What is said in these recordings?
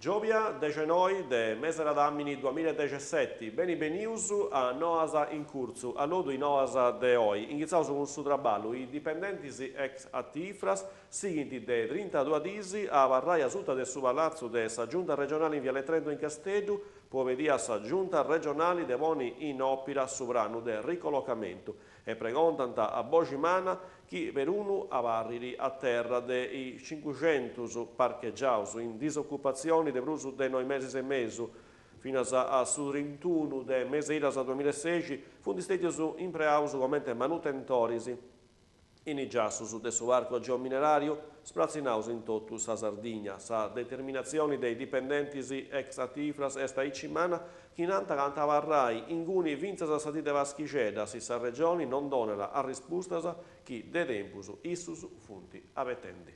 Giovia de genoi de mesera d'anni 2017, benius a noasa in curso, a lodo in noasa de oi, ingizzaus con su traballo, i dipendenti ex attifras, seguiti de 32 disi a varraia suta de su palazzo de sa giunta regionale in Viale Trento in Castellu, povedia sa giunta regionale de boni in opera sovrano de ricollocamento e pregontanta a Bogimana chi per uno avarriri a terra dei 500 parcheggiaus in disoccupazione de brusu de 9 mesi e mesi fino a su 31 de mese iras 2016 fundi stetius impreaus come manutentoris in giassus de su arco geominerario sprazinaus in totu sa Sardigna. Sa determinazione dei dipendenti ex attifras est aicimana chi nanta cantavarrai inguni vinzas a satide vaschiceda si sa regioni non donela a rispustas chi de tempus issus funti avetendi.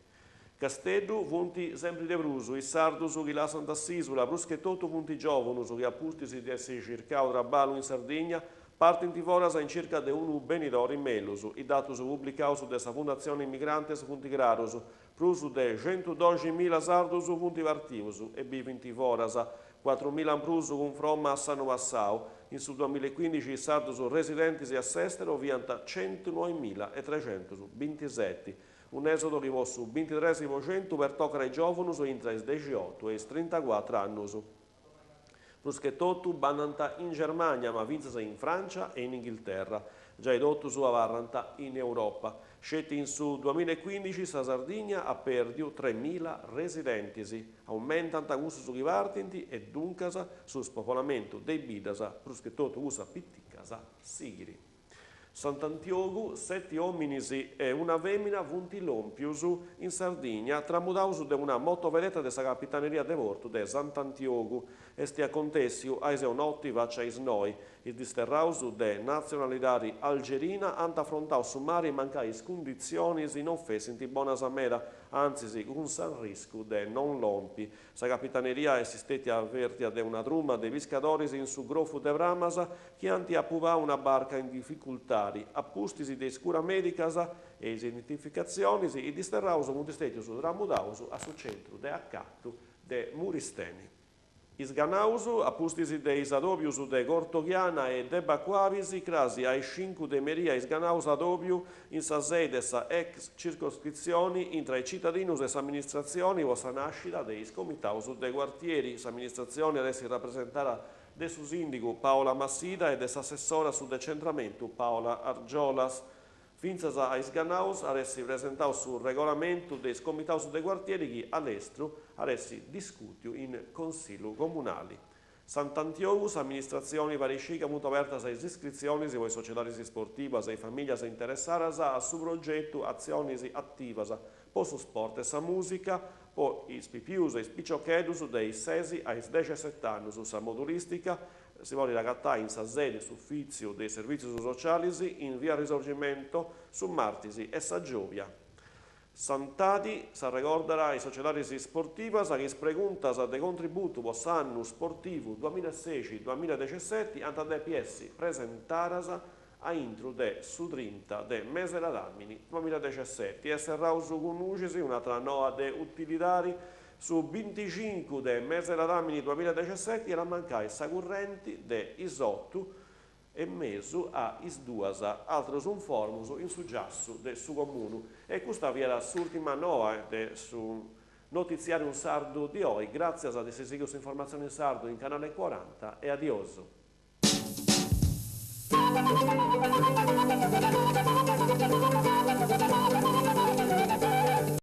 Castellu funti sempre de brusu, i sardus chi lasant assisula, bruschettotu funti giovonus chi appustisi di essi circau traballo in Sardigna, partint foras in circa de unu benidor in melus, i datus publicaus de sa Fundazione Immigrantes funti grarus, prusu de 112.000 sardus funti vartivus, e bivint foras 4.000 prusu con fromma a Sanu Assau, in su 2015 i sardus residenti a Sestero viant 109.327, un esodo che vo su 23% per toccare ai giovonus intra i 18 e i 34 annus. Bruschettotu bannanta in Germania, ma vinzasa in Francia e in Inghilterra. Già edottu su avarranta in Europa. Scetti in su 2015 sa Sardigna ha perdiu 3.000 residentisi. Aumentanta gusto su rivartinti e duncasa su spopolamento dei bidasa. Bruschettotu usa pitticasa sigiri. Sant'Antiogu, 7 hominis e una femmina vunti lompius in Sardigna, tramudaus de una motovedetta de sa capitaneria de Vortu de Sant'Antiogu, esti acontessiu aise notti vacciais noi, il disterraus de nazionalidade algerina ant affrontaus su mari mancais condizionis in offesinti bonas amera, anzi con san riscu de non lompi. Sa capitaneria esisteti avvertia de una truma de viscadoris in su grofu de Bramasa, chi anti appuvà una barca in difficoltà appustisi de scura medicasa e identificazioni i disterraus muntistetius tramudaus a su centru de accattu de Muristeni. Isganaus appustisi de isadobius de Gortoghiana e de Baquavis crasi ai 5 de Meria isganaus adobiu in sa sede sa ex circoscrizioni intra i cittadinus e sa amministrazioni o sa nascita de iscomitaus de quartieri. Sa amministrazione adesso rappresentara de su sindicu Paola Massida e de s'assessora su decentramento Paola Argiolas. Finzas a isganaus aressi presentaus su regolamento de scomitaus de quartieri chi all'estru aressi discutiu in consiglio comunali. Sant'Antiogus, amministrazioni variscica molto apertas a iscrizioni voi societaris sportivas e famiglias interessadas a su progetto azionis attivas po su sport e sa musica po is pipius e is piciochedus dei 6 ai 17 anni su sa modulistica si vuole ragattare in sa sede suffizio dei servizi sociali in via Risorgimento su Martisi e sa Giovia. Sant'Adi sa ricorderà i societaris sportivas che preguntas de contributo po s'anno sportivo 2016-2017 anta de PS presentaras a intro de su 30 de mesera d'anni 2017 e serraus conoscisi un'altra noa de utilitari su 25 de mesera d'anni 2017 era mancai sa correnti de isottu e mesu a is duas altros informus in su giassu de su comunu. E questa era l'ultima noa de su notiziario sardo di oggi. Grazie a di seguire informazioni in sardo in canale 40 e adioso.